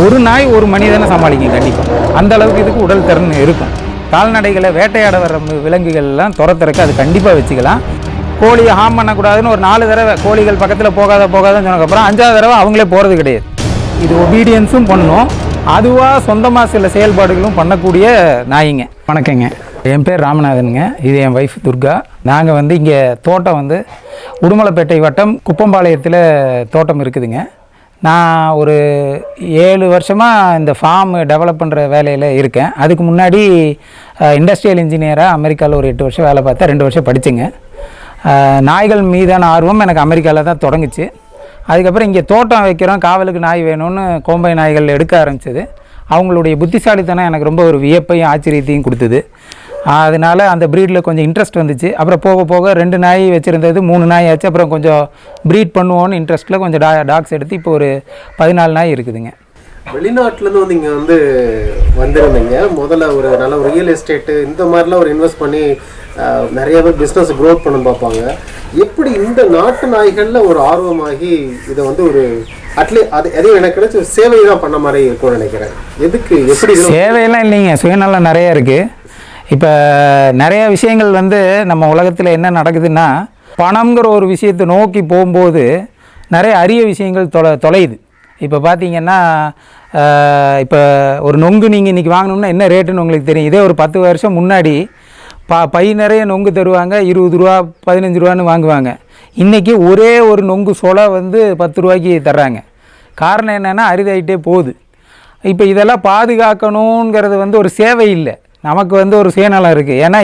ஒரு நாய் ஒரு மனிதனை சமாளிக்கும் கண்டிப்பாக. அந்த அளவுக்கு இதுக்கு உடல் திறன் இருக்கும். கால்நடைகளை வேட்டையாட வர விலங்குகள்லாம் துரத்துறக்கு அது கண்டிப்பாக வச்சுக்கலாம். கோழியை ஹார்ம் பண்ணக்கூடாதுன்னு ஒரு 4 தடவை கோழிகள் பக்கத்தில் போகாதுன்னு சொன்னதுக்கப்புறம் 5ஆவது தடவை அவங்களே போகிறது கிடையாது. இது ஒபீடியன்ஸும் பண்ணும், அதுவாக சொந்தமாக சில செயல்பாடுகளும் பண்ணக்கூடிய நாய்ங்க. வணக்கங்க, என் பேர் ராமநாதனுங்க. இது என் ஒய்ஃப் துர்கா. நாங்கள் இங்கே தோட்டம் உடுமலைப்பேட்டை வட்டம் குப்பம்பாளையத்தில் தோட்டம் இருக்குதுங்க. நான் ஒரு 7 வருஷமாக இந்த ஃபார்ம் டெவலப் பண்ணுற வேலையில் இருக்கேன். அதுக்கு முன்னாடி இண்டஸ்ட்ரியல் இன்ஜினியராக அமெரிக்காவில் ஒரு 8 வருஷம் வேலை பார்த்தேன். 2 வருஷம் படித்தேங்க. நாய்கள் மீதான ஆர்வம் எனக்கு அமெரிக்காவில் தான் தொடங்குச்சு. அதுக்கப்புறம் இங்கே தோட்டம் வைக்கிறோம், காவலுக்கு நாய் வேணும்னு கோம்பை நாய்கள் எடுக்க ஆரம்பிச்சது. அவங்களுடைய புத்திசாலித்தனம் எனக்கு ரொம்ப ஒரு வியப்பையும் ஆச்சரியத்தையும் கொடுத்தது. அதனால் அந்த ப்ரீடில் கொஞ்சம் இன்ட்ரெஸ்ட் வந்துச்சு. அப்புறம் போக போக 2 நாய் வச்சுருந்தது 3 நாய் ஆச்சு. அப்புறம் கொஞ்சம் ப்ரீட் பண்ணுவோன்னு இன்ட்ரெஸ்ட்டில் கொஞ்சம் டாக்ஸ் எடுத்து இப்போ ஒரு 14 நாய் இருக்குதுங்க. வெளிநாட்டிலேருந்து இங்கே வந்திருந்தீங்க. முதல்ல ஒரு நல்ல ஒரு ரியல் எஸ்டேட்டு இந்த மாதிரிலாம் ஒரு இன்வெஸ்ட் பண்ணி நிறைய பேர் பிஸ்னஸ் க்ரோத் பண்ண பார்ப்பாங்க. எப்படி இந்த நாட்டு நாய்களில் ஒரு ஆர்வமாகி இதை ஒரு அது எதையும் எனக்கு கிடைச்சி சேவை தான் பண்ண மாதிரி இருக்கும்னு நினைக்கிறேன். எதுக்கு எப்படி சேவையெல்லாம் இல்லைங்க, சுயநலம் நிறையா இருக்குது. இப்போ நிறைய விஷயங்கள் நம்ம உலகத்தில் என்ன நடக்குதுன்னா, பணம்ங்கிற ஒரு விஷயத்தை நோக்கி போகும்போது நிறைய அரிய விஷயங்கள் தொலையுது. இப்போ பார்த்தீங்கன்னா, இப்போ ஒரு நொங்கு நீங்கள் இன்றைக்கி வாங்கணும்னா என்ன ரேட்டுன்னு உங்களுக்கு தெரியும். இதே ஒரு 10 வருஷம் முன்னாடி பை நிறைய நொங்கு தருவாங்க, 20 ரூபா 15 ரூபான்னு வாங்குவாங்க. இன்றைக்கி ஒரே ஒரு நொங்கு சொலை 10 ரூபாய்க்கு தர்றாங்க. காரணம் என்னென்னா அரிதாயிட்டே போகுது. இப்போ இதெல்லாம் பாதுகாக்கணுங்கிறது ஒரு சேவை இல்லை, நமக்கு ஒரு சுயநலம் இருக்குது. ஏன்னா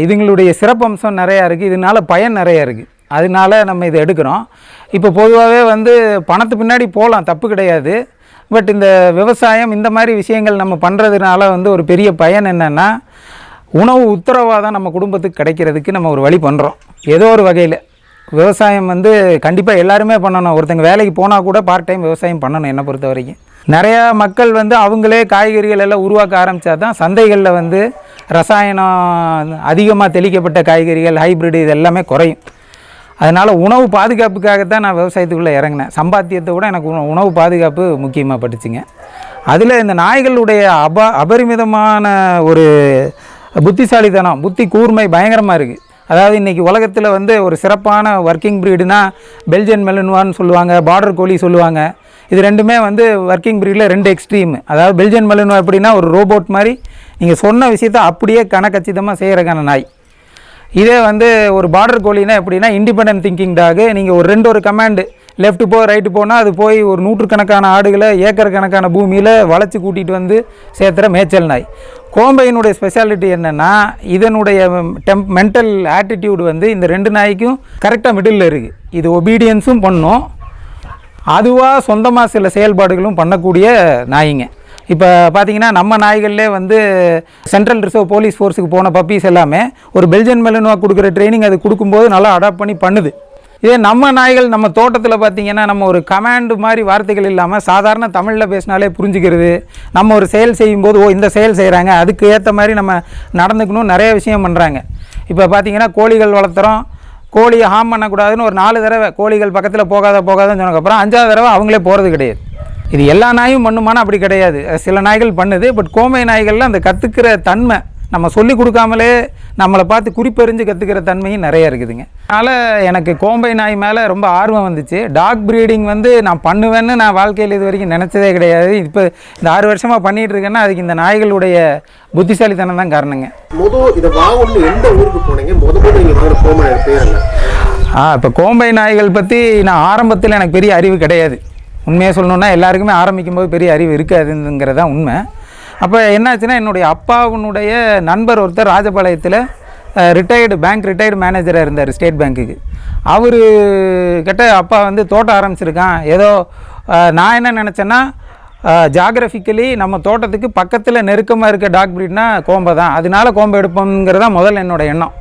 இதுங்களுடைய சிறப்பம்சம் நிறையா இருக்குது, இதனால் பயன் நிறையா இருக்குது. அதனால நம்ம இதை எடுக்கிறோம். இப்போ பொதுவாகவே பணத்து பின்னாடி போகலாம், தப்பு கிடையாது. பட் இந்த விவசாயம் இந்த மாதிரி விஷயங்கள் நம்ம பண்ணுறதுனால ஒரு பெரிய பயன் என்னென்னா, உணவு உத்தரவாதம் நம்ம குடும்பத்துக்கு கிடைக்கிறதுக்கு நம்ம ஒரு வழி பண்ணுறோம். ஏதோ ஒரு வகையில் விவசாயம் கண்டிப்பாக எல்லாருமே பண்ணணும். ஒருத்தங்க வேலைக்கு போனால் கூட பார்ட் டைம் விவசாயம் பண்ணணும். என்னை பொறுத்த வரைக்கும் நிறையா மக்கள் அவங்களே காய்கறிகள் எல்லாம் உருவாக்க ஆரம்பித்தா தான் சந்தைகளில் ரசாயனம் அதிகமாக தெளிக்கப்பட்ட காய்கறிகள், ஹைப்ரிட் இது எல்லாமே குறையும். அதனால் உணவு பாதுகாப்புக்காகத்தான் நான் விவசாயத்துக்குள்ளே இறங்கினேன். சம்பாத்தியத்தை விட எனக்கு உணவு பாதுகாப்பு முக்கியமாக பட்டுச்சுங்க. அதில் இந்த நாய்களுடைய அபரிமிதமான ஒரு புத்திசாலித்தனம், புத்தி கூர்மை பயங்கரமாக இருக்குது. அதாவது இன்றைக்கி உலகத்தில் ஒரு சிறப்பான ஒர்க்கிங் ப்ரீடுனா பெல்ஜியன் மெலனுவான்னு சொல்லுவாங்க, பார்டர் கோழி சொல்லுவாங்க. இது ரெண்டுமே ஒர்க்கிங் ப்ரீடில் 2 எக்ஸ்ட்ரீம். அதாவது பெல்ஜியன் மெலனுவா எப்படின்னா ஒரு ரோபோட் மாதிரி நீங்கள் சொன்ன விஷயத்தை அப்படியே கணக்கச்சிதமாக செய்கிறக்கான நாய். இதே ஒரு பார்டர் கோழினா எப்படின்னா இண்டிபெண்டன்ட் திங்கிங் டாகு. நீங்கள் ஒரு கமாண்டு லெஃப்ட் போ ரைட்டு போனால் அது போய் ஒரு 100கணக்கான ஆடுகளை ஏக்கர் கணக்கான பூமியில் வளைச்சி கூட்டிகிட்டு சேர்த்துற மேய்ச்சல் நாய். கோம்பையினுடைய ஸ்பெஷாலிட்டி என்னென்னா, இதனுடைய மென்டல் ஆட்டிடியூடு இந்த 2 நாய்க்கும் கரெக்டாக மிடில் இருக்குது. இது ஒபீடியன்ஸும் பண்ணும், அதுவாக சொந்தமாக சில செயல்பாடுகளும் பண்ணக்கூடிய நாய்ங்க. இப்போ பார்த்தீங்கன்னா நம்ம நாய்கள்லே சென்ட்ரல் ரிசர்வ் போலீஸ் ஃபோர்ஸுக்கு போன பப்பீஸ் எல்லாமே ஒரு பெல்ஜியன் மெலனுவா கொடுக்குற ட்ரைனிங் அது கொடுக்கும்போது நல்லா அடாப்ட் பண்ணி பண்ணுது. இதே நம்ம நாய்கள் நம்ம தோட்டத்தில் பார்த்திங்கன்னா நம்ம ஒரு கமாண்டு மாதிரி வார்த்தைகள் இல்லாமல் சாதாரண தமிழில் பேசினாலே புரிஞ்சுக்கிறது. நம்ம ஒரு செயல் செய்யும்போது இந்த செயல் செய்கிறாங்க, அதுக்கு ஏற்ற மாதிரி நம்ம நடந்துக்கணும், நிறைய விஷயம் பண்ணுறாங்க. இப்போ பார்த்திங்கன்னா கோழிகள் வளர்த்துறோம், கோழியை ஹார்ம் பண்ணக்கூடாதுன்னு ஒரு 4 தடவை கோழிகள் பக்கத்தில் போகாதுன்னு சொன்னதுக்கப்புறம் 5ஆவது தடவை அவங்களே போகிறது கிடையாது. இது எல்லா நாயும் பண்ணுமானா அப்படி கிடையாது, சில நாய்கள் பண்ணுது. பட் கோம்பை நாய்களில் அந்த கற்றுக்கிற தன்மை நம்ம சொல்லி கொடுக்காமலே நம்மளை பார்த்து குறிப்பறிஞ்சு கற்றுக்கிற தன்மையும் நிறைய இருக்குதுங்க. அதனால் எனக்கு கோம்பை நாய் மேலே ரொம்ப ஆர்வம் வந்துச்சு. டாக் ப்ரீடிங் நான் பண்ணுவேன்னு நான் வாழ்க்கையில் இது வரைக்கும் நினச்சதே கிடையாது. இப்போ இந்த 6 வருஷமாக பண்ணிகிட்டு இருக்கேன்னா அதுக்கு இந்த நாய்களுடைய புத்திசாலித்தனம் தான் காரணங்க. இதை வாங்கணும்னு எந்த ஊருக்கு போனீங்க? நீங்கள் கோம்பை பேர்? இப்போ கோம்பை நாய்கள் பற்றி நான் ஆரம்பத்தில் எனக்கு பெரிய அறிவு கிடையாது. உண்மையாக சொல்லணுன்னா எல்லாருக்குமே ஆரம்பிக்கும்போது பெரிய அறிவு இருக்காதுங்கிறது தான் உண்மை. அப்போ என்னாச்சுன்னா, என்னுடைய அப்பாவுனுடைய நண்பர் ஒருத்தர் ராஜபாளையத்தில் பேங்க் ரிட்டையர்டு மேனேஜராக இருந்தார் ஸ்டேட் பேங்க்குக்கு. அவர் கிட்ட அப்பா தோட்டம் ஆரம்பிச்சிருக்கான். ஏதோ நான் என்ன நினச்சேன்னா, ஜாகிரபிக்கலி நம்ம தோட்டத்துக்கு பக்கத்தில் நெருக்கமாக இருக்க டாக் ப்ரீட்னா கோம்பை தான், அதனால கோம்பை எடுப்போங்கிறதா முதல்ல என்னோடய எண்ணம்.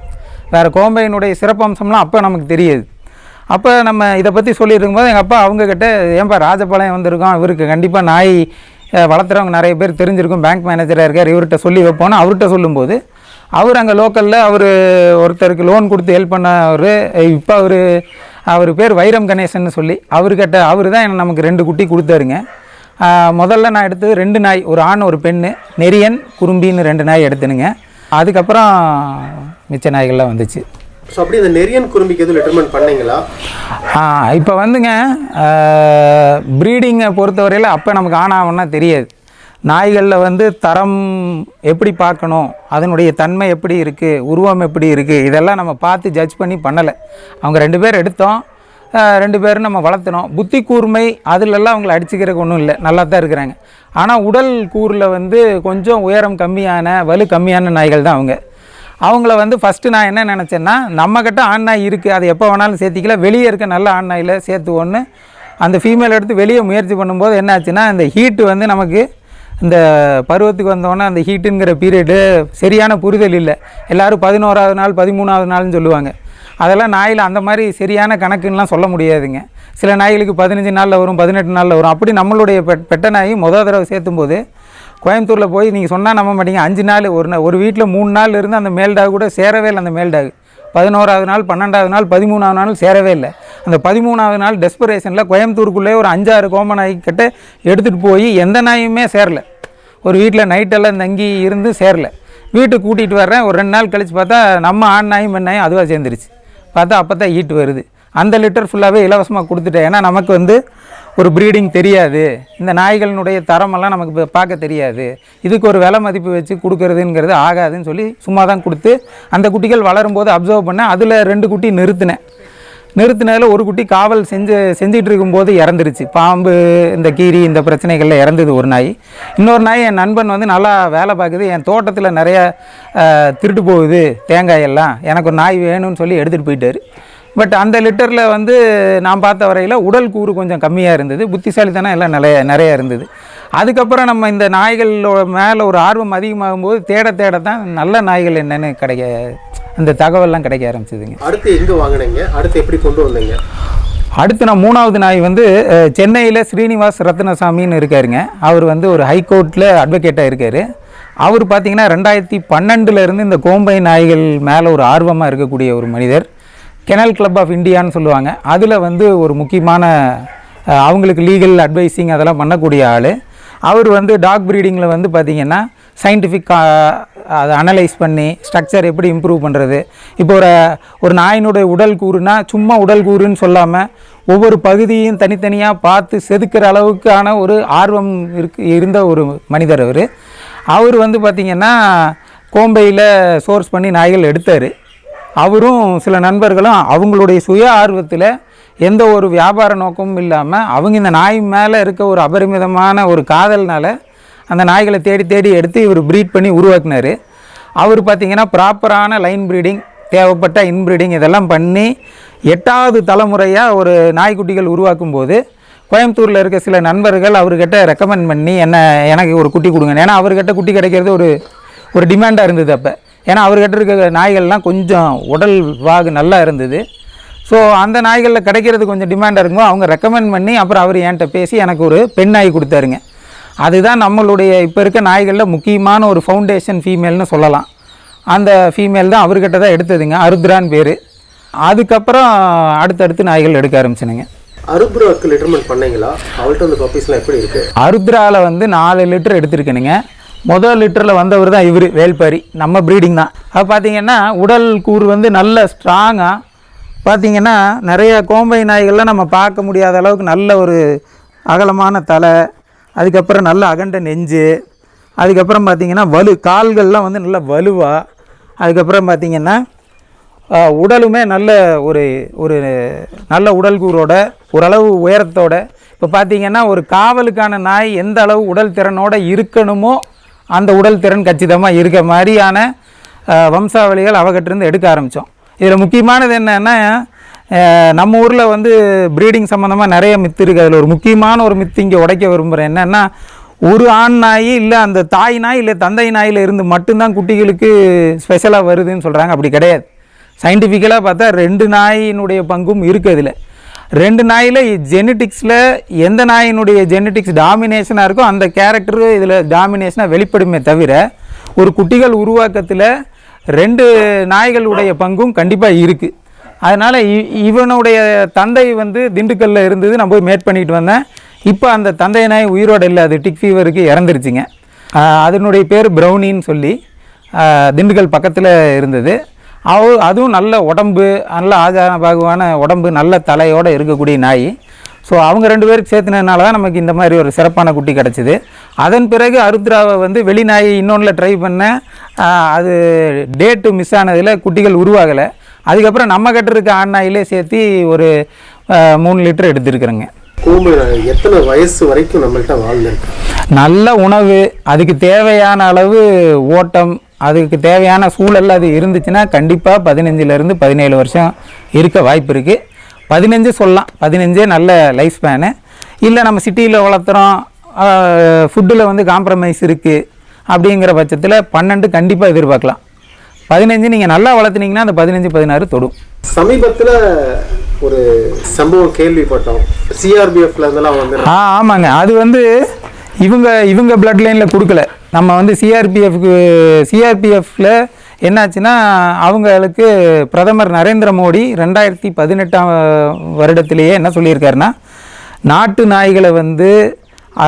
வேறு கோம்பையினுடைய சிறப்பம்சம்லாம் அப்போ நமக்கு தெரியாது. அப்போ நம்ம இதை பற்றி சொல்லியிருக்கும்போது எங்கள் அப்பா அவங்கக்கிட்ட, ஏன்பா ராஜபாளையம் வந்திருக்கோம், இவருக்கு கண்டிப்பாக நாய் வளர்த்துறவங்க நிறைய பேர் தெரிஞ்சிருக்கும், பேங்க் மேனேஜராக இருக்கார், இவர்கிட்ட சொல்லி வைப்போன்னு அவர்கிட்ட சொல்லும்போது அவர் அங்கே லோக்கலில் ஒருத்தருக்கு லோன் கொடுத்து ஹெல்ப் பண்ணவர். இப்போ அவர் பேர் வைரம் கணேசன் சொல்லி அவர் தான் நமக்கு 2 குட்டி கொடுத்தாருங்க. முதல்ல நான் எடுத்தது 2 நாய், ஒரு ஆண் ஒரு பெண்ணு, நெரியன் குறும்பின்னு 2 நாய் எடுத்துனுங்க. அதுக்கப்புறம் மிச்ச நாய்கள்லாம் வந்துச்சு. ஸோ அப்படி இந்த நெரியன் குறும்பிக்கு எதுவும் லெட்டர்மெண்ட் பண்ணீங்களா? இப்போ வந்துங்க ப்ரீடிங்கை பொறுத்தவரையில் அப்போ நமக்கு ஆனாவன்னா தெரியாது. நாய்களில் வந்து தரம் எப்படி பார்க்கணும், அதனுடைய தன்மை எப்படி இருக்குது, உருவம் எப்படி இருக்குது, இதெல்லாம் நம்ம பார்த்து ஜட்ஜ் பண்ணி பண்ணலை. அவங்க 2 பேர் எடுத்தோம், 2 பேரும் நம்ம வளர்த்தினோம். புத்தி கூர்மை அதிலெல்லாம் அவங்கள அடிச்சுக்கிறதுக்கு ஒன்றும் இல்லை, நல்லா தான் இருக்கிறாங்க. ஆனால் உடல் கூறில் வந்து கொஞ்சம் உயரம் கம்மியான, வலு கம்மியான நாய்கள் தான் அவங்கள வந்து ஃபஸ்ட்டு நான் என்ன நினச்சேன்னா, நம்மக்கிட்ட ஆண் நாய் இருக்குது, அது எப்போ வேணாலும் சேர்த்திக்கல, வெளியே இருக்க நல்ல ஆண் நாயில் சேர்த்துவோன்னு அந்த ஃபீமேல் எடுத்து வெளியே முயற்சி பண்ணும்போது என்னாச்சுன்னா, இந்த ஹீட்டு வந்து நமக்கு இந்த பருவத்துக்கு வந்தோன்னே அந்த ஹீட்டுங்கிற பீரியடு சரியான புரிதல் இல்லை. எல்லோரும் 11ஆவது நாள் 13ஆவது நாள்னு சொல்லுவாங்க. அதெல்லாம் நாயில் அந்த மாதிரி சரியான கணக்குன்னெலாம் சொல்ல முடியாதுங்க. சில நாய்களுக்கு 15 நாளில் வரும், 18 நாளில் வரும். அப்படி நம்மளுடைய பெட்ட நாய் முதல் தடவை சேர்த்தும்போது கோயம்புத்தூரில் போய் நீங்கள் சொன்னால் நம்ப மாட்டீங்க, 5 நாள் ஒரு வீட்டில் 3 நாள் இருந்து அந்த மேல்டாக் கூட சேரவே இல்லை. அந்த மேல்டாக் 11ஆவது நாள் 12ஆவது நாள் 13ஆவது நாள் சேரவே இல்லை. அந்த 13ஆவது நாள் டெஸ்பரேஷனில் கோயம்புத்தூருக்குள்ளே ஒரு 5-6 கோம நாய்க்கிட்ட எடுத்துகிட்டு போய் எந்த நாயுமே சேரலை. ஒரு வீட்டில் நைட்டெல்லாம் தங்கி இருந்து சேரலை. வீட்டுக்கு கூட்டிகிட்டு வர்றேன், ஒரு 2 நாள் கழித்து பார்த்தா நம்ம ஆண் நாயும் பெண் நாயும் அதுவாக சேர்ந்துருச்சு. பார்த்தா அப்போ தான் ஹீட் வருது. அந்த லிட்டர் ஃபுல்லாகவே இலவசமாக கொடுத்துட்டேன். ஏன்னா நமக்கு வந்து ஒரு ப்ரீடிங் தெரியாது, இந்த நாய்களினுடைய தரமெல்லாம் நமக்கு பார்க்க தெரியாது, இதுக்கு ஒரு விலை மதிப்பு வச்சு கொடுக்குறதுங்கிறது ஆகாதுன்னு சொல்லி சும்மா தான் கொடுத்து அந்த குட்டிகள் வளரும்போது அப்சர்வ் பண்ணேன். அதில் 2 குட்டி நிறுத்தினதில் ஒரு குட்டி காவல் செஞ்சிட்டு இருக்கும்போது இறந்துருச்சு. பாம்பு, இந்த கீரி, இந்த பிரச்சனைகளில் இறந்தது ஒரு நாய். இன்னொரு நாய் என் நண்பன் வந்து நல்லா வேலை பார்க்குது, என் தோட்டத்தில் நிறைய திருட்டு போகுது தேங்காயெல்லாம், எனக்கு ஒரு நாய் வேணும்னு சொல்லி எடுத்துகிட்டு போயிட்டார். பட் அந்த லிட்டரில் வந்து நான் பார்த்த வரையில் உடல் கூறு கொஞ்சம் கம்மியாக இருந்தது, புத்திசாலித்தனம் எல்லாம் நிறைய இருந்தது. அதுக்கப்புறம் நம்ம இந்த நாய்களோட மேலே ஒரு ஆர்வம் அதிகமாகும்போது தேட தான் நல்ல நாய்கள் என்னென்னு அந்த தகவல்லாம் கிடைக்க ஆரம்பிச்சதுங்க. அடுத்து எங்கே வாங்கினீங்க, அடுத்து எப்படி கொண்டு வந்தீங்க? அடுத்து நான் 3வது நாய் வந்து சென்னையில் ஸ்ரீனிவாஸ் ரத்னசாமின்னு இருக்காருங்க. அவர் வந்து ஒரு ஹைகோர்ட்டில் அட்வொகேட்டாக இருக்கார். அவர் பார்த்திங்கன்னா 2012 இந்த கோம்பை நாய்கள் மேலே ஒரு ஆர்வமாக இருக்கக்கூடிய ஒரு மனிதர். கெனல் கிளப் ஆஃப் இந்தியான்னு சொல்லுவாங்க, அதில் வந்து ஒரு முக்கியமான அவங்களுக்கு லீகல் அட்வைஸிங் அதெல்லாம் பண்ணக்கூடிய ஆள். அவர் வந்து டாக் ப்ரீடிங்கில் வந்து பார்த்திங்கன்னா சயின்டிஃபிக் அதை அனலைஸ் பண்ணி ஸ்ட்ரக்சர் எப்படி இம்ப்ரூவ் பண்ணுறது. இப்போ ஒரு நாயினுடைய உடல் கூறுனா சும்மா உடல் கூறுன்னு சொல்லாமல் ஒவ்வொரு பகுதியும் தனித்தனியாக பார்த்து செதுக்கிற அளவுக்கான ஒரு ஆர்வம் இருந்த ஒரு மனிதர் அவர் வந்து பார்த்திங்கன்னா கோம்பையில் சோர்ஸ் பண்ணி நாய்கள் எடுத்தார். அவரும் சில நண்பர்களும் அவங்களுடைய சுய ஆர்வத்தில் எந்த ஒரு வியாபார நோக்கமும் இல்லாமல் அவங்க இந்த நாய் மேலே இருக்க ஒரு அபரிமிதமான ஒரு காதல்னால் அந்த நாய்களை தேடி எடுத்து இவர் ப்ரீட் பண்ணி உருவாக்குனார். அவர் பார்த்திங்கன்னா ப்ராப்பரான லைன் ப்ரீடிங், தேவைப்பட்ட இன்ப்ரீடிங் இதெல்லாம் பண்ணி 8வது தலைமுறையாக ஒரு நாய்க்குட்டிகள் உருவாக்கும் போது கோயம்புத்தூரில் இருக்க சில நண்பர்கள் அவர்கிட்ட ரெக்கமெண்ட் பண்ணி எனக்கு ஒரு குட்டி கொடுங்க. ஏன்னா அவர்கிட்ட குட்டி கிடைக்கிறது ஒரு டிமாண்டாக இருந்தது அப்போ. ஏன்னா அவர்கிட்ட இருக்க நாய்கள்லாம் கொஞ்சம் உடல் வாகு நல்லா இருந்தது. ஸோ அந்த நாய்களில் கிடைக்கிறது கொஞ்சம் டிமாண்டாக இருக்கும்போது அவங்க ரெக்கமெண்ட் பண்ணி அப்புறம் அவர் என்கிட்ட பேசி எனக்கு ஒரு பெண் நாய் கொடுத்தாருங்க. அதுதான் நம்மளுடைய இப்போ இருக்க நாய்களில் முக்கியமான ஒரு ஃபவுண்டேஷன் ஃபீமேல்னு சொல்லலாம். அந்த ஃபீமேல் தான் அவர்கிட்ட தான் எடுத்ததுங்க, அருத்ரான்னு பேர். அதுக்கப்புறம் அடுத்தடுத்து நாய்கள் எடுக்க ஆரம்பிச்சினுங்க. அருத்ராவுக்கு லிட்டர்மெண்ட் பண்ணீங்களா? அவள்கிட்ட அந்த பப்பீஸ்லாம் எப்படி இருக்குது? அருத்ராவில் வந்து 4 லிட்டர் எடுத்துருக்கணுங்க. முதல் லிட்டரில் வந்தவர் தான் இவர், வேல்பாரி, நம்ம ப்ரீடிங் தான். அது பார்த்திங்கன்னா உடல் கூறு வந்து நல்ல ஸ்ட்ராங்காக பார்த்திங்கன்னா நிறைய கோம்பை நாய்கள்லாம் நம்ம பார்க்க முடியாத அளவுக்கு நல்ல ஒரு அகலமான தலை, அதுக்கப்புறம் நல்ல அகண்ட நெஞ்சு, அதுக்கப்புறம் பார்த்திங்கன்னா கால்கள்லாம் வந்து நல்ல வலுவாக, அதுக்கப்புறம் பார்த்திங்கன்னா உடலுமே நல்ல ஒரு நல்ல உடல் கூறோட ஓரளவு உயரத்தோட. இப்போ பார்த்திங்கன்னா ஒரு காவலுக்கான நாய் எந்த அளவு உடல் திறனோடு இருக்கணுமோ அந்த உடல் திறன் கச்சிதமாக இருக்க மாதிரியான வம்சாவளிகள் அவகிட்டிருந்து எடுக்க ஆரம்பித்தோம். இதில் முக்கியமானது என்னென்னா, நம்ம ஊரில் வந்து ப்ரீடிங் சம்மந்தமாக நிறைய மித்து இருக்குது. அதில் ஒரு முக்கியமான ஒரு மித்து இங்கே உடைக்க விரும்புகிறேன். என்னென்னா, ஒரு ஆண் நாய் இல்லை அந்த தாய் நாய் இல்லை தந்தை நாயில் இருந்து மட்டும்தான் குட்டிகளுக்கு ஸ்பெஷலாக வருதுன்னு சொல்கிறாங்க. அப்படி கிடையாது. சயின்டிஃபிக்கலாக பார்த்தா 2 நாயினுடைய பங்கும் இருக்குது. இதில் 2 நாயில் ஜெனட்டிக்ஸில் எந்த நாயினுடைய ஜெனட்டிக்ஸ் டாமினேஷனாக இருக்கோ அந்த கேரக்டரு இதில் டாமினேஷனாக வெளிப்படுமே தவிர ஒரு குட்டிகள் உருவாக்கத்தில் 2 நாய்களுடைய பங்கும் கண்டிப்பாக இருக்குது. அதனால் இவனுடைய தந்தை வந்து திண்டுக்கல்லில் இருந்தது, நான் போய் மேட் பண்ணிட்டு வந்தேன். இப்போ அந்த தந்தை நாய் உயிரோடு இல்லை, அது டிக் ஃபீவருக்கு இறந்துருச்சுங்க. அதனுடைய பேர் ப்ரௌனின்னு சொல்லி திண்டுக்கல் பக்கத்தில் இருந்தது. அதுவும் நல்ல உடம்பு, நல்ல ஆஜாரபாகுவான உடம்பு, நல்ல தலையோடு இருக்கக்கூடிய நாய். ஸோ அவங்க 2 பேருக்கு சேர்த்துனதுனால தான் நமக்கு இந்த மாதிரி ஒரு சிறப்பான குட்டி கிடச்சிது. அதன் பிறகு அருத்ராவை வந்து வெளிநாய் இன்னொன்றில் ட்ரை பண்ணேன். அது டேட்டு மிஸ் ஆனதில் குட்டிகள் உருவாகலை. அதுக்கப்புறம் நம்ம கட்டிருக்க ஆண் நாயிலே சேர்த்து ஒரு 3 லிட்டர் எடுத்துருக்குறேங்க. கோம்பை நாய் எத்தனை வயசு வரைக்கும் நம்மள்கிட்ட வாழ்ந்துருக்கு? நல்ல உணவு, அதுக்கு தேவையான அளவு ஓட்டம், அதுக்கு தேவையான சூழல் அது இருந்துச்சுன்னா கண்டிப்பாக 15லேருந்து 17 வருஷம் இருக்க வாய்ப்பு இருக்குது. 15 சொல்லலாம், 15 நல்ல லைஃப் ஸ்பேனு. இல்லை நம்ம சிட்டியில் வளர்த்துறோம், ஃபுட்டில் வந்து காம்ப்ரமைஸ் இருக்குது அப்படிங்கிற பட்சத்தில் 12 கண்டிப்பாக எதிர்பார்க்கலாம். 15 நீங்கள் நல்லா வளர்த்துனீங்கன்னா அந்த 15-16 தொடும். சமீபத்தில் ஒரு சம்பவம் கேள்விப்பட்டோம், சிஆர்பிஎஃப்ல இருந்தெல்லாம் வந்து. ஆமாங்க, அது வந்து இவங்க பிளட் லைனில் கொடுக்கல. நம்ம வந்து சிஆர்பிஎஃப்ல என்னாச்சுன்னா, அவங்களுக்கு பிரதமர் நரேந்திர மோடி 2018 வருடத்திலேயே என்ன சொல்லியிருக்காருன்னா, நாட்டு நாய்களை வந்து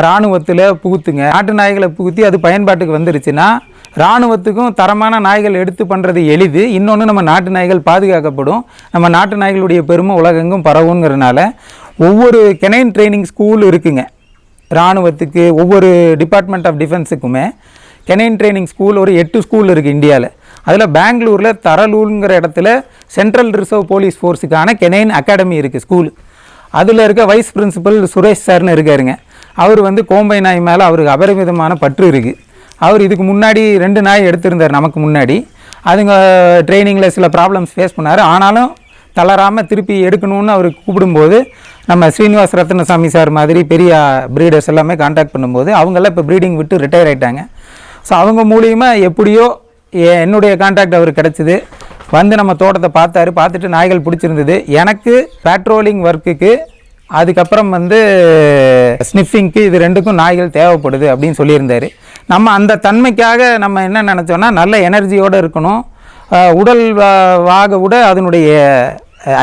இராணுவத்தில் புகுத்துங்க. நாட்டு நாய்களை புகுத்தி அது பயன்பாட்டுக்கு வந்துருச்சுன்னா இராணுவத்துக்கும் தரமான நாய்கள் எடுத்து பண்ணுறது எளிது. இன்னொன்று நம்ம நாட்டு நாய்கள் பாதுகாக்கப்படும், நம்ம நாட்டு நாய்களுடைய பெருமை உலகெங்கும் பரவுங்கிறதுனால ஒவ்வொரு கெனைன் ட்ரைனிங் ஸ்கூல் இருக்குங்க இராணுவத்துக்கு. ஒவ்வொரு டிபார்ட்மெண்ட் ஆஃப் டிஃபென்ஸுக்குமே கெனைன் ட்ரைனிங் ஸ்கூல் ஒரு 8 ஸ்கூல் இருக்குது இந்தியாவில். அதில் பெங்களூரில் தரலூருங்கிற இடத்துல சென்ட்ரல் ரிசர்வ் போலீஸ் ஃபோர்ஸுக்கான கெனைன் அகாடமி இருக்குது ஸ்கூல். அதில் இருக்க வைஸ் பிரின்சிபல் சுரேஷ் சார்னு இருக்காருங்க. அவர் வந்து கோம்பை நாய் மேலே அவருக்கு அபரிமிதமான பற்று இருக்குது. அவர் இதுக்கு முன்னாடி 2 நாய் எடுத்திருந்தார் நமக்கு முன்னாடி. அதுங்க ட்ரைனிங்கில் சில ப்ராப்ளம்ஸ் ஃபேஸ் பண்ணார். ஆனாலும் தளராமல் திருப்பி எடுக்கணும்னு அவர் கூப்பிடும்போது நம்ம ஸ்ரீனிவாஸ் ரத்னசாமி சார் மாதிரி பெரிய ப்ரீடர்ஸ் எல்லாமே கான்டாக்ட் பண்ணும்போது அவங்கெல்லாம் இப்போ ப்ரீடிங் விட்டு ரிட்டையர் ஆகிட்டாங்க. ஸோ அவங்க மூலியமாக எப்படியோ என்னுடைய கான்டாக்ட் அவருக்கு கிடச்சிது. வந்து நம்ம தோட்டத்தை பார்த்துட்டு நாய்கள் பிடிச்சிருந்தது. எனக்கு பேட்ரோலிங் ஒர்க்குக்கு, அதுக்கப்புறம் வந்து ஸ்னிஃபிங்க்கு, இது 2க்கும் நாய்கள் தேவைப்படுது அப்படின்னு சொல்லியிருந்தார். நம்ம அந்த தன்மைக்காக நம்ம என்ன நினச்சோன்னா, நல்ல எனர்ஜியோடு இருக்கணும், உடல் விட அதனுடைய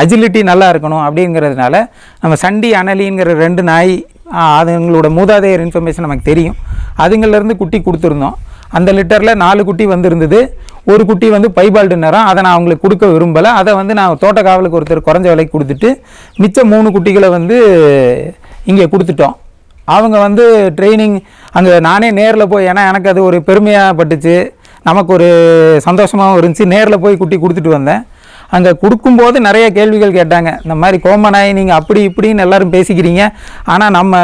அஜிலிட்டி நல்லா இருக்கணும் அப்படிங்கிறதுனால நம்ம சண்டி அனலிங்கிற 2 நாய், அதுங்களோட மூதாதையர் இன்ஃபர்மேஷன் நமக்கு தெரியும், அதுங்கள்லேருந்து குட்டி கொடுத்துருந்தோம். அந்த லிட்டரில் 4 குட்டி வந்துருந்தது. ஒரு குட்டி வந்து பைபால்டு நேரம், அதை நான் அவங்களுக்கு கொடுக்க விரும்பலை. அதை வந்து நான் தோட்டக்காவலுக்கு ஒருத்தர் குறைஞ்ச விலைக்கு கொடுத்துட்டு மிச்சம் 3 குட்டிகளை வந்து இங்கே கொடுத்துட்டோம். அவங்க வந்து ட்ரைனிங் அங்கே நானே நேரில் போய், ஏன்னா எனக்கு அது ஒரு பெருமையாக பட்டுச்சு, நமக்கு ஒரு சந்தோஷமாகவும் இருந்துச்சு. நேரில் போய் குட்டி கொடுத்துட்டு வந்தேன். அங்கே கொடுக்கும்போது நிறைய கேள்விகள் கேட்டாங்க. இந்த மாதிரி கோம்பை நாய் நீங்கள் அப்படி இப்படின்னு எல்லோரும் பேசிக்கிறீங்க, ஆனால் நம்ம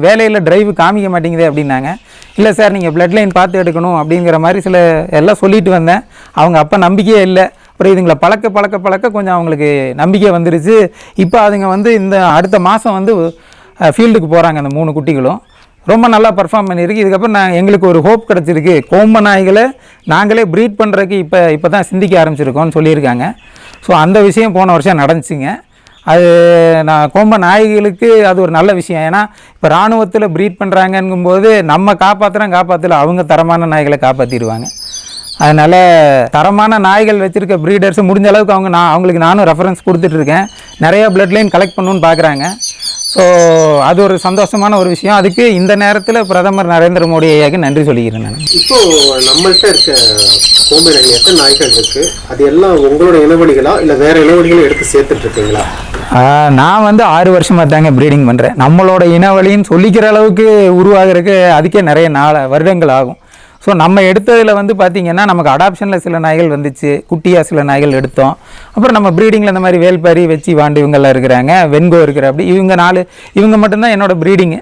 வேலையில் டிரைவு காமிக்க மாட்டேங்குது அப்படின்னாங்க. இல்லை சார், நீங்கள் பிளட் லைன் பார்த்து எடுக்கணும் அப்படிங்கிற மாதிரி சில எல்லாம் சொல்லிட்டு வந்தேன். அவங்க அப்போ நம்பிக்கையே இல்லை. அப்புறம் இதுங்களை பழக்க கொஞ்சம் அவங்களுக்கு நம்பிக்கை வந்துருச்சு. இப்போ அதுங்க வந்து இந்த அடுத்த மாதம் வந்து ஃபீல்டுக்கு போகிறாங்க. அந்த 3 குட்டிகளும் ரொம்ப நல்லா பர்ஃபார்ம் பண்ணியிருக்கு. இதுக்கப்புறம் எங்களுக்கு ஒரு ஹோப் கிடச்சிருக்கு. கோம்பை நாய்களை நாங்களே ப்ரீட் பண்ணுறதுக்கு இப்போ தான் சிந்திக்க ஆரம்பிச்சிருக்கோம்னு சொல்லியிருக்காங்க. ஸோ அந்த விஷயம் போன வருஷம் நடந்துச்சுங்க. அது நான் கோம்பை நாய்களுக்கு அது ஒரு நல்ல விஷயம். ஏன்னா இப்போ இராணுவத்தில் ப்ரீட் பண்ணுறாங்கங்கும்போது நம்ம காப்பாற்றல, அவங்க தரமான நாய்களை காப்பாற்றிடுவாங்க. அதனால் தரமான நாய்கள் வச்சுருக்க ப்ரீடர்ஸ் முடிஞ்ச அளவுக்கு அவங்களுக்கு நானும் ரெஃபரன்ஸ் கொடுத்துட்ருக்கேன். நிறையா பிளட் லைன் கலெக்ட் பண்ணணுன்னு பார்க்குறாங்க. ஸோ அது ஒரு சந்தோஷமான ஒரு விஷயம். அதுக்கு இந்த நேரத்தில் பிரதமர் நரேந்திர மோடி ஐயாவுக்கு நன்றி சொல்லிக்கிறேன் நான். இப்போது நம்மள்கிட்ட இருக்க கோம்பை நாய் எத்தனை நாய்கள் இருக்குது? அது எல்லாம் உங்களோட இனவழிகளா இல்லை வேறு இனவழிகளும் எடுத்து சேர்த்துட்ருக்கீங்களா? நான் வந்து 6 வருஷமாக தாங்க ப்ரீடிங் பண்ணுறேன். நம்மளோட இனவழின்னு சொல்லிக்கிற அளவுக்கு உருவாகிறதுக்கு அதுக்கே நிறைய வருடங்கள் ஆகும். ஸோ நம்ம எடுத்ததில் வந்து பார்த்திங்கன்னா நமக்கு அடாப்ஷனில் சில நாய்கள் வந்துச்சு, குட்டியாக சில நாய்கள் எடுத்தோம். அப்புறம் நம்ம ப்ரீடிங்கில் இந்த மாதிரி வேல்பாரி, வெச்சி, வாண்டு இவங்கெல்லாம் இருக்கிறாங்க, வெண்கோ இருக்கிற, அப்படி இவங்க மட்டும்தான் என்னோடய ப்ரீடிங்கு.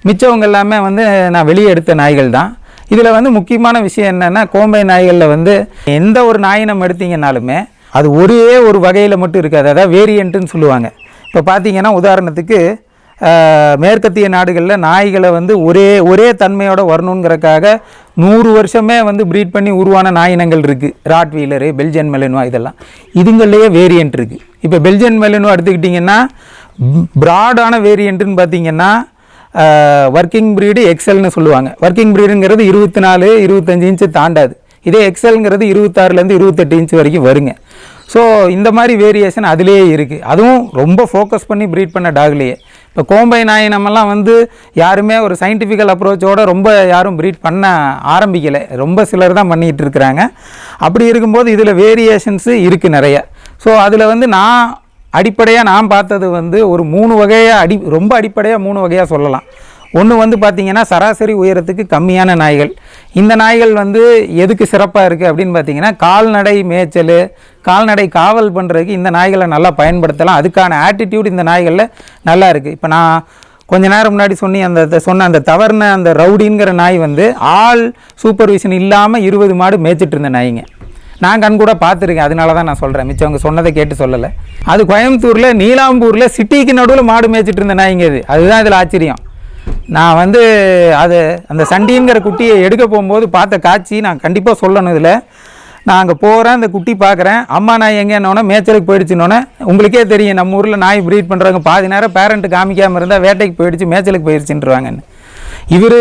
மிச்சவங்க எல்லாமே வந்து நான் வெளியே எடுத்த நாய்கள் தான். இதில் வந்து முக்கியமான விஷயம் என்னென்னா, கோம்பை நாய்களில் வந்து எந்த ஒரு நாய் நம்ம எடுத்திங்கனாலுமே அது ஒரே ஒரு வகையில் மட்டும் இருக்காது. அதாவது வேரியண்ட்டுன்னு சொல்லுவாங்க. இப்போ பார்த்திங்கன்னா உதாரணத்துக்கு மேற்கத்திய நாடுகளில் நாய்களை வந்து ஒரே தன்மையோடு வரணுங்கிறக்காக 100 வருஷமே வந்து ப்ரீட் பண்ணி உருவான நாயினங்கள் இருக்குது. ராட்வீலரு, பெல்ஜியன் மெலினோ, இதெல்லாம் இதுங்கள்லேயே வேரியண்ட் இருக்குது. இப்போ பெல்ஜியன் மெலினோ எடுத்துக்கிட்டிங்கன்னா ப்ராடான வேரியண்ட்டுன்னு பார்த்திங்கன்னா ஒர்க்கிங் ப்ரீடு எக்ஸல்னு சொல்லுவாங்க. ஒர்க்கிங் ப்ரீடுங்கிறது 24-25 இன்ச்சு தாண்டாது. இதே எக்ஸல்ங்கிறது 26 28 இன்ச்சு வரைக்கும் வருங்க. ஸோ இந்த மாதிரி வேரியேஷன் அதிலேயே இருக்குது. அதுவும் ரொம்ப ஃபோக்கஸ் பண்ணி ப்ரீட் பண்ண டாக்லேயே. இப்போ கோம்பை நாய் நம்மலாம் வந்து யாருமே ஒரு சயின்டிஃபிக்கல் அப்ரோச்சோடு ரொம்ப யாரும் ப்ரீட் பண்ண ஆரம்பிக்கலை, ரொம்ப சிலர் தான் பண்ணிகிட்டு இருக்கிறாங்க. அப்படி இருக்கும்போது இதில் வேரியேஷன்ஸு இருக்குது நிறைய. ஸோ அதில் வந்து அடிப்படையாக நான் பார்த்தது வந்து ஒரு 3 வகையாக ரொம்ப அடிப்படையாக 3 வகையாக சொல்லலாம். ஒன்று வந்து பார்த்திங்கன்னா சராசரி உயரத்துக்கு கம்மியான நாய்கள். இந்த நாய்கள் வந்து எதுக்கு சிறப்பாக இருக்குது அப்படின்னு பார்த்திங்கன்னா கால்நடை மேய்ச்சல், கால்நடை காவல் பண்ணுறதுக்கு இந்த நாய்களை நல்லா பயன்படுத்தலாம். அதுக்கான ஆட்டிடியூட் இந்த நாய்களில் நல்லா இருக்குது. இப்போ நான் கொஞ்ச நேரம் முன்னாடி சொன்ன அந்த தவறுன அந்த ரவுடிங்கிற நாய் வந்து ஆள் சூப்பர்விஷன் இல்லாமல் 20 மாடு மேய்ச்சிட்டு இருந்த நாய்ங்க. நான் கண் கூட பார்த்துருக்கேன், அதனால தான் நான் சொல்கிறேன், மிச்சவங்க சொன்னதை கேட்டு சொல்லலை. அது கோயம்புத்தூரில் நீலாம்பூரில் சிட்டிக்கு நடுவில் மாடு மேய்ச்சிட்டு இருந்த நாய்ங்க. அதுதான் இதில் ஆச்சரியம். நான் வந்து அந்த சண்டிங்கிற குட்டியை எடுக்க போகும்போது பார்த்த காட்சி நான் கண்டிப்பாக சொல்லணும். இதில் நான் அங்கே போகிறேன், அந்த குட்டி பார்க்குறேன், அம்மா நாய் எங்கேன்னொன்னே மேய்ச்சலுக்கு போயிடுச்சுன்னொன்னே உங்களுக்கே தெரியும், நம்ம ஊரில் நாய் ப்ரீட் பண்ணுறவங்க பாதி நேரம் பேரண்ட்டு காமிக்காமல் இருந்தால் வேட்டைக்கு போயிடுச்சு, மேய்ச்சலுக்கு போயிடுச்சுன்றாங்கன்னு.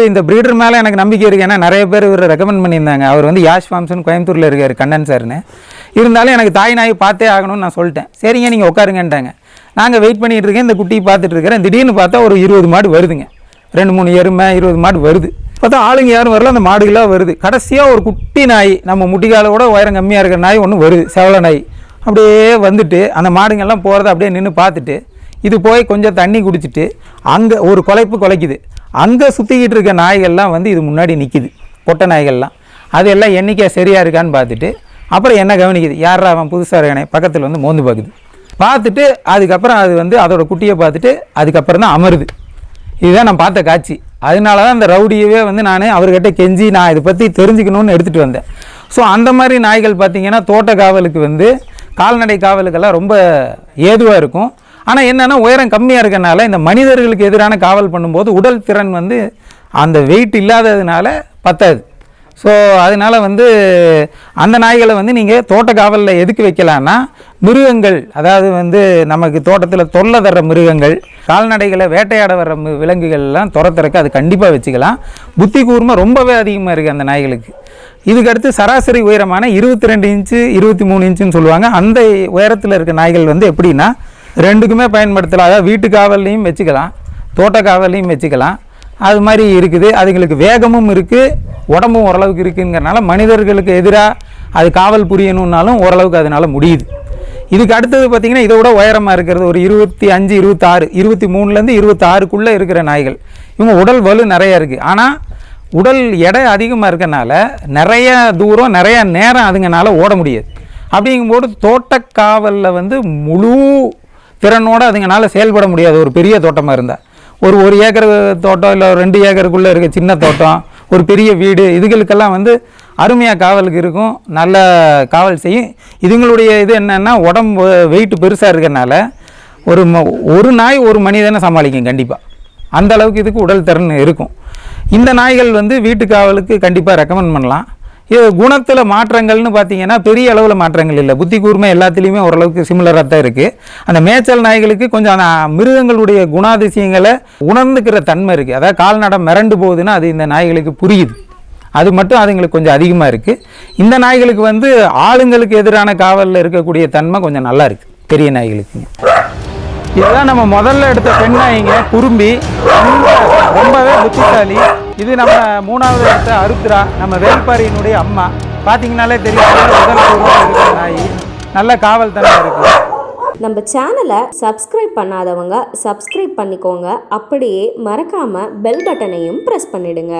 இந்த ப்ரீடர் மேலே எனக்கு நம்பிக்கை இருக்குது. ஏன்னா நிறைய பேர் இவரை ரெக்கமெண்ட் பண்ணியிருந்தாங்க. அவர் வந்து யாஷ் ஃபார்ம்ஸ்னு கோயம்புத்தூரில் இருக்கார், கண்ணன் சார்னு. இருந்தாலும் எனக்கு தாய் நாய் பார்த்தே ஆகணும்னு நான் சொல்லிட்டேன். சரிங்க நீங்கள் உட்காருங்கன்ட்டாங்க. நாங்கள் வெயிட் பண்ணிகிட்டு இருக்கேன், இந்த குட்டியை பார்த்துட்டு இருக்கிறேன். திடீர்னு பார்த்தா ஒரு 20 மாடு வருதுங்க, 2-3 எருமை 20 மாடு வருது. பார்த்தா ஆளுங்க யாரும் வரல, அந்த மாடுகளாக வருது. கடைசியாக ஒரு குட்டி நாய், நம்ம முட்டிக்கால கூட உயரம் கம்மியாக இருக்கிற நாய் ஒன்று வருது, செவல நாய். அப்படியே வந்துட்டு அந்த மாடுங்கள்லாம் போகிறத அப்படியே நின்று பார்த்துட்டு இது போய் கொஞ்சம் தண்ணி குடிச்சிட்டு அங்கே ஒரு குலைக்குது. அங்கே சுற்றிக்கிட்டு இருக்க நாய்கள்லாம் வந்து இது முன்னாடி நிற்கிது, பொட்டை நாய்கள்லாம். அது எல்லாம் எண்ணிக்கை சரியாக இருக்கான்னு பார்த்துட்டு அப்புறம் என்ன கவனிக்குது, யாரா அவன் புதுசாக இருக்கானே பக்கத்தில் வந்து மோந்து பார்த்துட்டு அதுக்கப்புறம் அது வந்து அதோட குட்டியை பார்த்துட்டு அதுக்கப்புறம் தான் அமருது. இதுதான் நான் பார்த்த காட்சி. அதனால தான் அந்த ரவுடியவே வந்து நான் அவர்கிட்ட கெஞ்சி நான் இதை பற்றி தெரிஞ்சுக்கணுன்னு எடுத்துகிட்டு வந்தேன். ஸோ அந்த மாதிரி நாய்கள் பார்த்திங்கன்னா தோட்ட காவலுக்கு வந்து கால்நடை காவலுக்கெல்லாம் ரொம்ப ஏதுவாக இருக்கும். ஆனால் என்னென்னா உயரம் கம்மியாக இருக்கனால இந்த மனிதர்களுக்கு எதிரான காவல் பண்ணும்போது உடல் திறன் வந்து அந்த வெயிட் இல்லாததுனால பத்தாது. ஸோ அதனால் வந்து அந்த நாய்களை வந்து நீங்கள் தோட்ட காவலில் எதுக்கு வைக்கலான்னா, மிருகங்கள், அதாவது வந்து நமக்கு தோட்டத்தில் தொல்லை தர்ற மிருகங்கள், கால்நடைகளை வேட்டையாட வர்ற விலங்குகள்லாம் துரத்துறக்கு அது கண்டிப்பாக வச்சுக்கலாம். புத்தி கூர்மை ரொம்பவே அதிகமாக இருக்குது அந்த நாய்களுக்கு. இதுக்கடுத்து சராசரி உயரமான 22 இன்ச்சு 23 இன்ச்சுன்னு சொல்லுவாங்க. அந்த உயரத்தில் இருக்க நாய்கள் வந்து எப்படின்னா ரெண்டுக்குமே பயன்படுத்தலாம். அதாவது வீட்டு காவல்லையும் வச்சுக்கலாம், தோட்ட காவல்லையும் வச்சுக்கலாம். அது மாதிரி இருக்குது. அதுங்களுக்கு வேகமும் இருக்குது, உடம்பும் ஓரளவுக்கு இருக்குங்கிறனால மனிதர்களுக்கு எதிராக அது காவல் புரியணுன்னாலும் ஓரளவுக்கு அதனால் முடியுது. இதுக்கு அடுத்தது பார்த்திங்கன்னா இதை விட உயரமாக இருக்கிறது ஒரு 25, 26, 23லேருந்து 26க்குள்ளே இருக்கிற நாய்கள். இவங்க உடல் வலு நிறையா இருக்குது. ஆனால் உடல் எடை அதிகமாக இருக்கனால நிறைய தூரம் நிறைய நேரம் அதுங்கனால ஓட முடியாது. அப்படிங்கும்போது தோட்டக்காவலில் வந்து முழு திறனோடு அதுங்கனால செயல்பட முடியாது. ஒரு பெரிய தோட்டமாக இருந்தால் ஒரு ஏக்கர் தோட்டம் இல்லை 2 ஏக்கருக்குள்ளே இருக்க சின்ன தோட்டம், ஒரு பெரிய வீடு, இதுகளுக்கெல்லாம் வந்து அருமையாக காவலுக்கு இருக்கும், நல்ல காவல் செய்யும். இதுங்களுடைய இது என்னென்னா உடம்பு வெயிட் பெருசாக இருக்கிறனால ஒரு நாய் ஒரு மனிதனை சமாளிக்கும் கண்டிப்பாக. அந்த அளவுக்கு இதுக்கு உடல் திறன் இருக்கும். இந்த நாய்கள் வந்து வீட்டு காவலுக்கு கண்டிப்பாக ரெக்கமெண்ட் பண்ணலாம். இது குணத்தில் மாற்றங்கள்னு பார்த்தீங்கன்னா பெரிய அளவில் மாற்றங்கள் இல்லை, புத்தி கூர்மை எல்லாத்துலேயுமே ஓரளவுக்கு சிமிலராக தான் இருக்குது. அந்த மேய்ச்சல் நாய்களுக்கு கொஞ்சம் அந்த மிருகங்களுடைய குணாதிசயங்களை உணர்ந்துக்கிற தன்மை இருக்குது. அதாவது கால்நடை மிரண்டு போகுதுன்னா அது இந்த நாய்களுக்கு புரியுது. அது மட்டும் அதுங்களுக்கு கொஞ்சம் அதிகமாக இருக்குது. இந்த நாய்களுக்கு வந்து ஆளுங்களுக்கு எதிரான காவலில் இருக்கக்கூடிய தன்மை கொஞ்சம் நல்லா இருக்குது பெரிய நாய்களுக்கு. இதுதான் நம்ம முதல்ல எடுத்த பெண் நாய்ங்க, குறும்பி, ரொம்பவே புத்திசாலி. இது நம்ம 3வது எடுத்த அருத்ரா, நம்ம வேல்பாரியினுடைய அம்மா. பார்த்தீங்கன்னாலே தெரியும், முதல் இருக்கிற நாய் நல்ல காவல் தன்மை இருக்குது. நம்ம சேனலை சப்ஸ்கிரைப் பண்ணாதவங்க சப்ஸ்கிரைப் பண்ணிக்கோங்க. அப்படியே மறக்காமல் பெல் பட்டனையும் ப்ரெஸ் பண்ணிடுங்க.